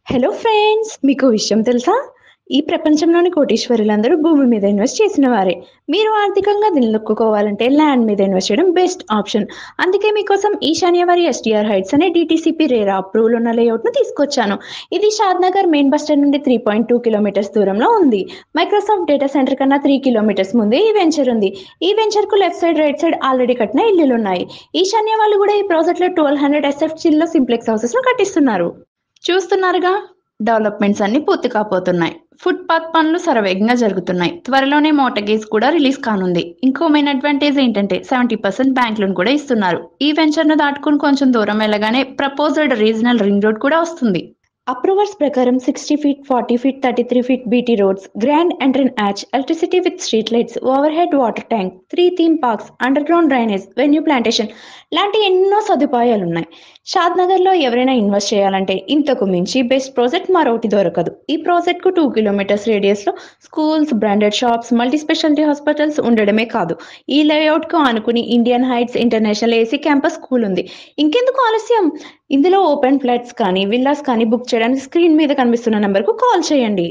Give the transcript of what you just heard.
Hello friends! మీకు విషయం తెలుసా? ఈ ప్రపంచంలోని కోటీశ్వరులందరూ భూమి మీద ఇన్వెస్ట్ చేసిన వారే. మీరు ఆర్థికంగా నిలదొక్కుకోవాలంటే ల్యాండ్ మీద ఇన్వెస్ట్ చేయడం బెస్ట్ ఆప్షన్. అందుకే మీకోసం ఈశాన్య వారి ఎస్టీఆర్ హైట్స్ అనే డీటీసీపీ రేరా అప్రూవల్ ఉన్న లేఅవుట్‌ను తీసుకొచ్చాను. ఇది షాద్‌నగర్ మెయిన్ బస్ స్టాండ్ నుండి 3.2 కిలోమీటర్స్ దూరంలో ఉంది. మైక్రోసాఫ్ట్ డేటా సెంటర్ కన్నా 3 కిలోమీటర్స్ ముందే ఈ వెంచర్ ఉంది. ఈ వెంచర్‌కు left side, right side already కట్టిన ఇల్లులున్నాయి. ఈశాన్య వాళ్ళు కూడా ఈ ప్రాజెక్ట్‌లో 1200 ఎస్ఎఫ్టీలో సింప్లెక్స్ హౌసెస్‌ను కట్టిస్తున్నారు. చూస్తున్నారుగా, డెవలప్మెంట్స్ అన్ని పూర్తి కాబోతున్నాయి. ఫుట్‌పాత్ పనులు శరవేగంగా జరుగుతున్నాయి. త్వరలోనే మోర్టగేజ్ కూడా రిలీజ్ కానుంది. ఇంకో మెయిన్ అడ్వాంటేజ్ ఏంటంటే 70% బ్యాంక్ లోన్ కూడా ఇస్తున్నారు. ఈ వెంచర్‌ను దాటుకుని కొంచెం దూరం వెళ్ళగానే ప్రపోజ్డ్ రీజనల్ రింగ్ రోడ్ కూడా వస్తుంది. అప్రూవర్స్ ప్రకారం 60 feet, 40 feet, 33 feet BT roads, grand entrance arch, electricity with street lights, overhead water tank, 3 theme parks, underground drainage, avenue plantation లాంటి ఎన్నో సదుపాయాలున్నాయి. షాద్‌నగర్‌లో ఎవరైనా ఇన్వెస్ట్ చేయాలంటే ఇంతకు మించి బెస్ట్ ప్రాజెక్ట్ మరొకటి దొరకదు. ఈ ప్రాజెక్ట్‌కు 2 కిలోమీటర్స్ రేడియస్‌లో schools, branded shops, multi speciality hospitals ఉండడమే కాదు, ఈ లేఅవుట్‌కు ఆనుకుని Indian Heights International AC campus school ఉంది. ఇంకెందుకు ఆలస్యం? ఇందులో ఓపెన్ ఫ్లాట్స్ కానీ, విల్లాస్ కానీ బుక్ చేయడానికి స్క్రీన్ మీద కనిపిస్తున్న నంబర్‌కు కాల్ చేయండి.